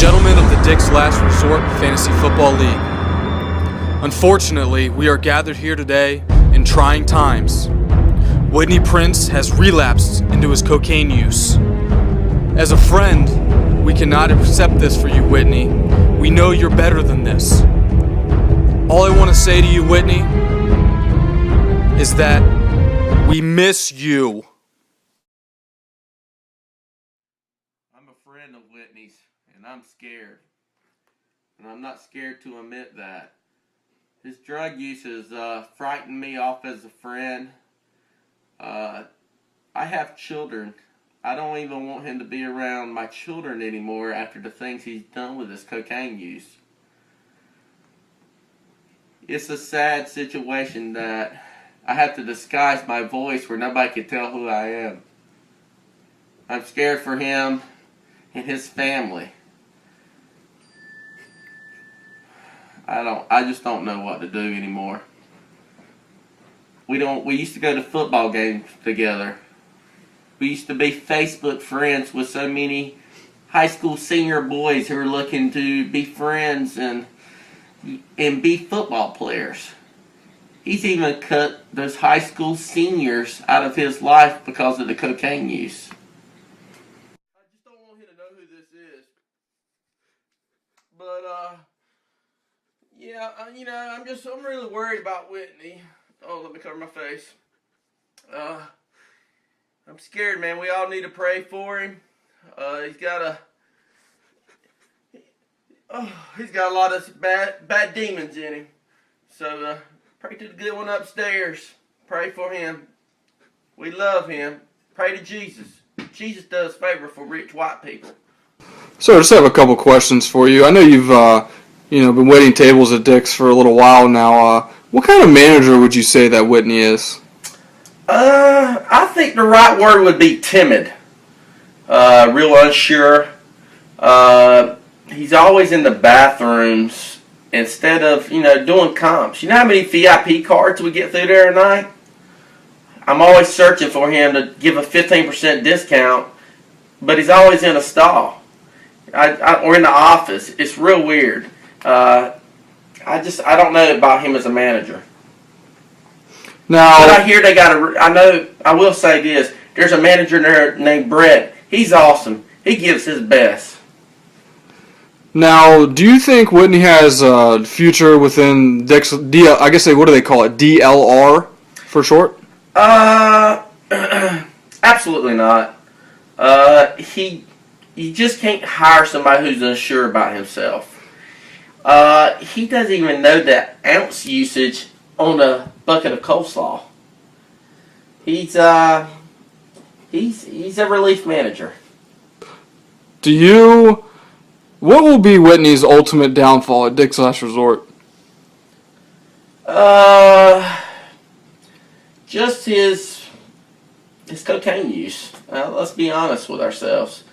Gentlemen of the Relapse Resort Fantasy Football League. Unfortunately, we are gathered here today in trying times. Whitney Prince has relapsed into his cocaine use. As a friend, we cannot accept this for you, Whitney. We know you're better than this. All I want to say to you, Whitney, is that we miss you. I'm a friend of Whitney's, and I'm scared. And I'm not scared to admit that. His drug use has frightened me off as a friend. I have children. I don't even want him to be around my children anymore after the things he's done with his cocaine use. It's a sad situation that I have to disguise my voice where nobody can tell who I am. I'm scared for him and his family. I just don't know what to do anymore. We used to go to football games together. We used to be Facebook friends with so many high school senior boys who are looking to be friends and be football players. He's even cut those high school seniors out of his life because of the cocaine use. I just don't want him to know who this is. But, yeah, I'm really worried about Whitney. Oh, let me cover my face. I'm scared, man. We all need to pray for him. He's got a lot of bad demons in him. So, pray to the good one upstairs. Pray for him. We love him. Pray to Jesus. Jesus does favor for rich white people. So I just have a couple questions for you. I know you've been waiting tables at Dick's for a little while now. What kind of manager would you say that Whitney is? I think the right word would be timid. Real unsure. He's always in the bathrooms instead of, doing comps. You know how many VIP cards we get through there a night? I'm always searching for him to give a 15% discount, but he's always in a stall. Or in the office. It's real weird. I don't know about him as a manager. Now, but I will say this. There's a manager there named Brett. He's awesome. He gives his best. Now, do you think Whitney has a future within Dick's, what do they call it, DLR for short? Absolutely not. You just can't hire somebody who's unsure about himself. He doesn't even know the ounce usage on a bucket of coleslaw. He's a relief manager. What will be Whitney's ultimate downfall at Dick's Last Resort? Just his cocaine use. Let's be honest with ourselves.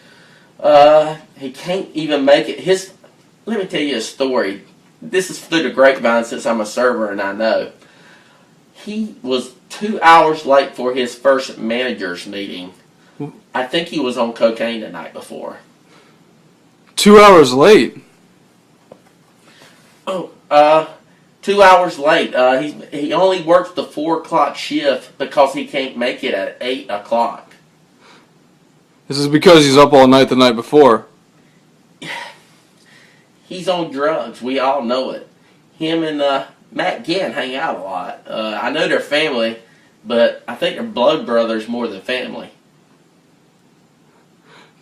He can't even make it. Let me tell you a story. This is through the grapevine since I'm a server and I know. He was 2 hours late for his first manager's meeting. I think he was on cocaine the night before. 2 hours late? 2 hours late. He only works the 4 o'clock shift because he can't make it at 8 o'clock. This is because he's up all night the night before. He's on drugs. We all know it. Him and Matt Ginn hang out a lot. I know they're family, but I think they're blood brothers more than family.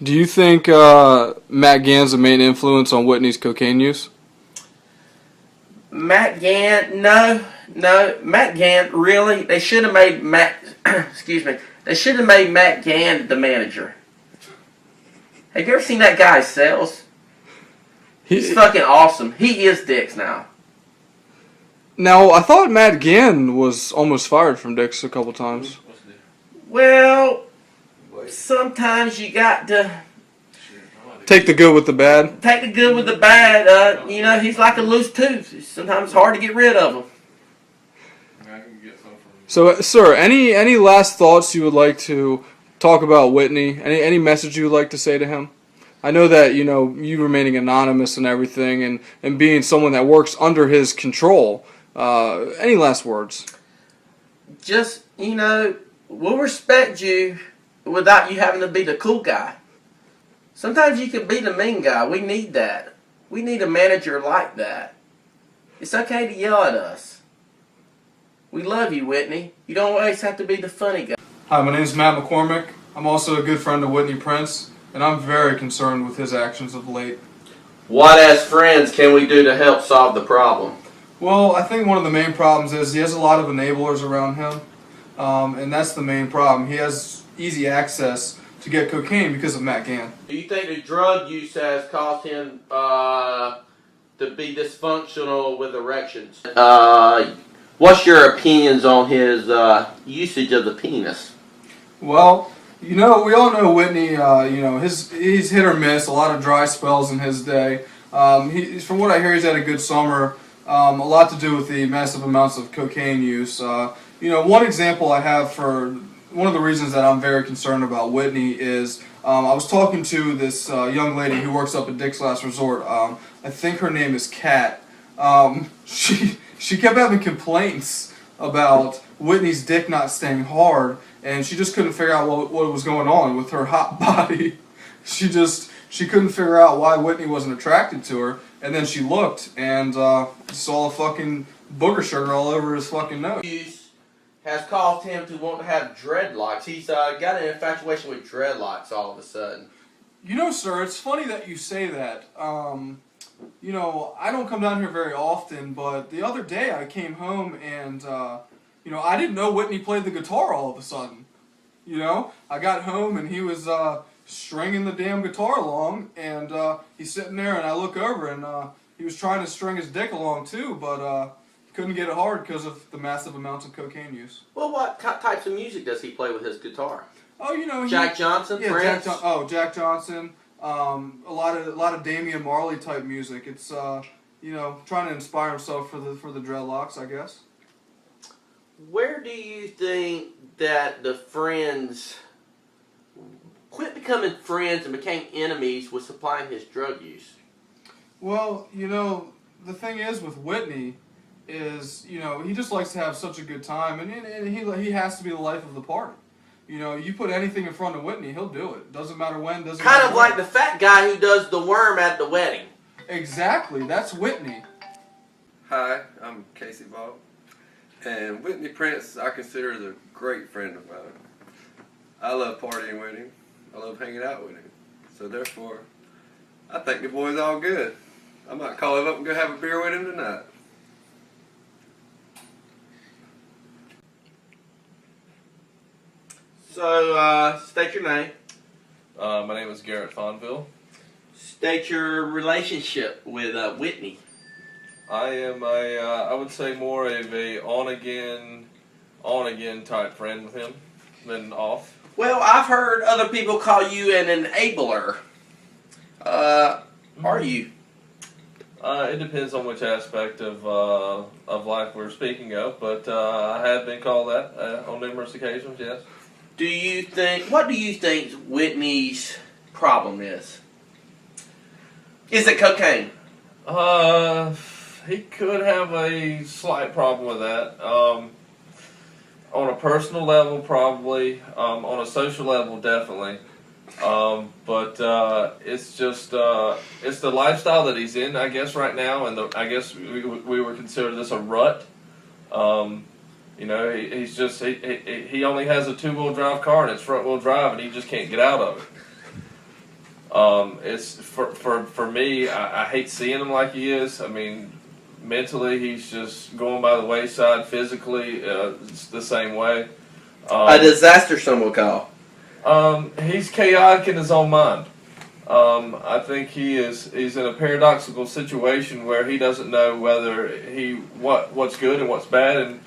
Do you think Matt Ginn's the main influence on Whitney's cocaine use? Matt Ginn, no. Matt Ginn, really? They should have made They should have made Matt Ginn the manager. Have you ever seen that guy's sales? He's fucking awesome. He is Dick's now. Now, I thought Matt Ginn was almost fired from Dick's a couple times. Well, sometimes you got to take the good with the bad. Take the good with the bad. He's like a loose tooth. Sometimes it's hard to get rid of him. So, sir, any last thoughts you would like to talk about Whitney? Any message you would like to say to him? I know that, you remaining anonymous and everything and being someone that works under his control. Any last words? Just, we'll respect you without you having to be the cool guy. Sometimes you can be the mean guy. We need that. We need a manager like that. It's okay to yell at us. We love you, Whitney. You don't always have to be the funny guy. Hi, my name is Matt McCormick. I'm also a good friend of Whitney Prince, and I'm very concerned with his actions of late. What, as friends, can we do to help solve the problem? Well, I think one of the main problems is he has a lot of enablers around him, and that's the main problem. He has easy access to get cocaine because of Matt Gann. Do you think the drug use has caused him to be dysfunctional with erections? What's your opinions on his usage of the penis? Well, we all know Whitney, he's hit or miss, a lot of dry spells in his day. From what I hear, he's had a good summer, a lot to do with the massive amounts of cocaine use. One example I have for one of the reasons that I'm very concerned about Whitney is I was talking to this young lady who works up at Dick's Last Resort. I think her name is Kat. She kept having complaints about Whitney's dick not staying hard, and she just couldn't figure out what was going on with her hot body. She couldn't figure out why Whitney wasn't attracted to her, and then she looked and saw a fucking booger sugar all over his fucking nose. Has caused him to want to have dreadlocks. He's got an infatuation with dreadlocks all of a sudden. Sir, it's funny that you say that. I don't come down here very often, but the other day I came home and, I didn't know Whitney played the guitar all of a sudden. I got home and he was stringing the damn guitar along, and he's sitting there and I look over and he was trying to string his dick along too, but couldn't get it hard because of the massive amounts of cocaine use. Well, what types of music does he play with his guitar? Oh, Jack Johnson, yeah, Prince? Jack Johnson. A lot of Damian Marley type music. It's trying to inspire himself for the dreadlocks, I guess. Where do you think that the friends quit becoming friends and became enemies with supplying his drug use? Well, the thing is with Whitney is, he just likes to have such a good time, and he has to be the life of the party. You put anything in front of Whitney, he'll do it. Doesn't matter when, doesn't matter Kind of like the fat guy who does the worm at the wedding. Exactly, that's Whitney. Hi, I'm Casey Ball, and Whitney Prince I consider as a great friend of mine. I love partying with him. I love hanging out with him. So therefore, I think the boy's all good. I might call him up and go have a beer with him tonight. So, state your name. My name is Garrett Fonville. State your relationship with Whitney. I am I would say more of a on-again type friend with him than off. Well, I've heard other people call you an enabler. Are you? It depends on which aspect of life we're speaking of, but I have been called that on numerous occasions, yes. What do you think Whitney's problem is? Is it cocaine? He could have a slight problem with that. On a personal level, probably. On a social level, definitely. But it's just it's the lifestyle that he's in, I guess, right now, and I guess we would consider this a rut. He's just he only has a 2-wheel drive car and it's front-wheel drive, and he just can't get out of it. It's for me. I hate seeing him like he is. I mean, mentally he's just going by the wayside. Physically, it's the same way. A disaster, some will call. He's chaotic in his own mind. I think he's in a paradoxical situation where he doesn't know whether what's good and what's bad,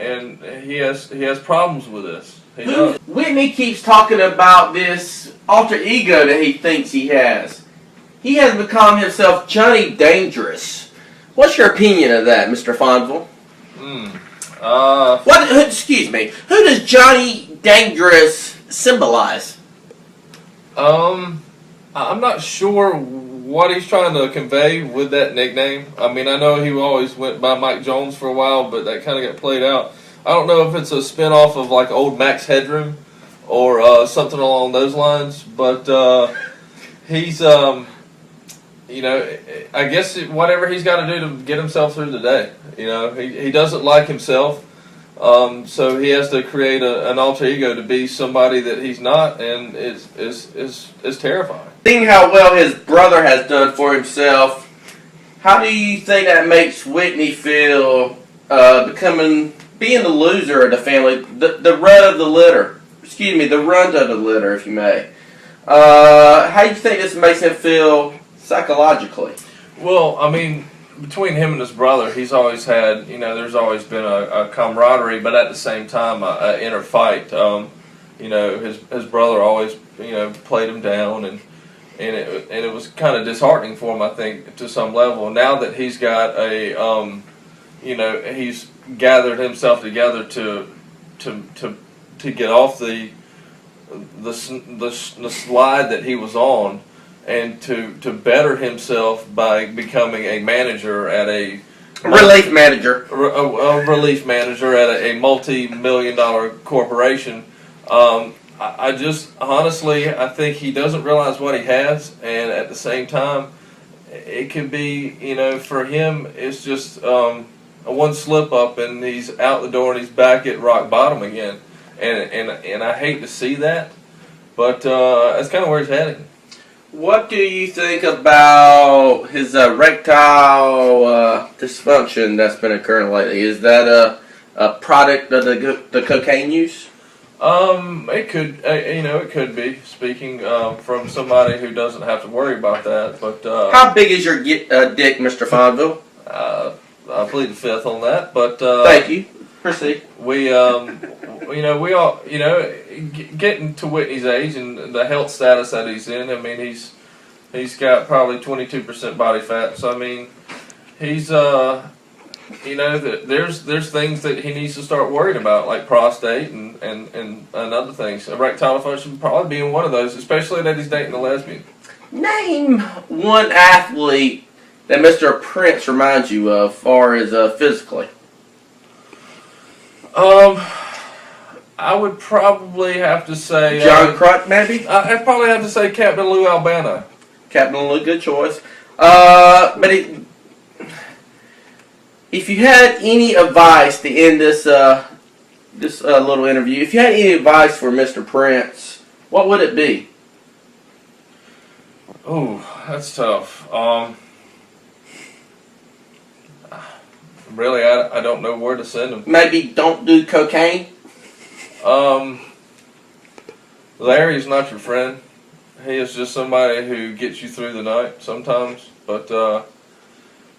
and he has problems with this. He does. Whitney keeps talking about this alter ego that he thinks he has. He has become himself Johnny Dangerous. What's your opinion of that, Mr. Fonville? Excuse me. Who does Johnny Dangerous symbolize? I I'm not sure what he's trying to convey with that nickname. I mean, I know he always went by Mike Jones for a while, but that kind of got played out. I don't know if it's a spin-off of like old Max Headroom or something along those lines, but he's, you know, I guess whatever he's got to do to get himself through the day. You know, he doesn't like himself, so he has to create an alter ego to be somebody that he's not, and it's terrifying. Seeing how well his brother has done for himself, how do you think that makes Whitney feel being the loser of the family, the run of the litter? Excuse me, the runt of the litter, if you may. How do you think this makes him feel psychologically? Well, I mean, between him and his brother, he's always had, you know, there's always been a camaraderie, but at the same time, an inner fight. You know, his brother always, you know, played him down, and it was kind of disheartening for him, I think, to some level. Now that he's got you know, he's gathered himself together to get off the slide that he was on, and to better himself by becoming a manager at a Relief manager. A relief manager at a multi-million-dollar corporation. I just, honestly, I think he doesn't realize what he has, and at the same time, it could be, you know, for him, it's just a one slip up and he's out the door and he's back at rock bottom again. And I hate to see that, but that's kind of where he's heading. What do you think about his erectile dysfunction that's been occurring lately? Is that a product of the cocaine use? It could, you know, it could be. Speaking from somebody who doesn't have to worry about that, but how big is your dick, Mr. Fonville? I plead the fifth on that. But thank you. Proceed. We, you know, we all, you know, getting to Whitney's age and the health status that he's in. I mean, he's got probably 22% body fat. So I mean, he's you know, there's things that he needs to start worrying about, like prostate and other things. Erectile dysfunction probably being one of those, especially that he's dating a lesbian. Name one athlete that Mr. Prince reminds you of, far as physically. I would probably have to say John Crutch, maybe. I'd probably have to say Captain Lou Albano. Captain Lou, good choice. But if you had any advice to end this little interview, if you had any advice for Mr. Prince, what would it be? Oh, that's tough. Really, I don't know where to send him. Maybe don't do cocaine? Larry's not your friend. He is just somebody who gets you through the night sometimes, but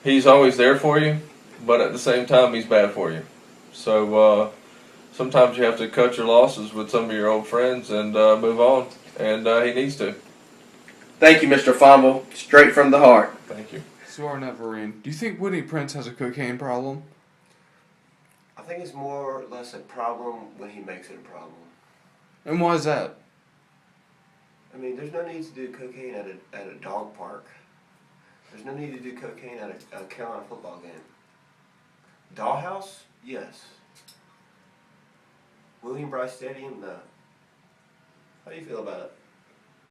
he's always there for you, but at the same time he's bad for you. So sometimes you have to cut your losses with some of your old friends and move on, and he needs to. Thank you, Mr. Fumble. Straight from the heart. Thank you. So Arnett Vereen, do you think Whitney Prince has a cocaine problem? I think it's more or less a problem when he makes it a problem. And why is that? I mean, there's no need to do cocaine at a dog park. There's no need to do cocaine at a Carolina football game. Dollhouse? Yes. William Bryce Stadium? No. How do you feel about it?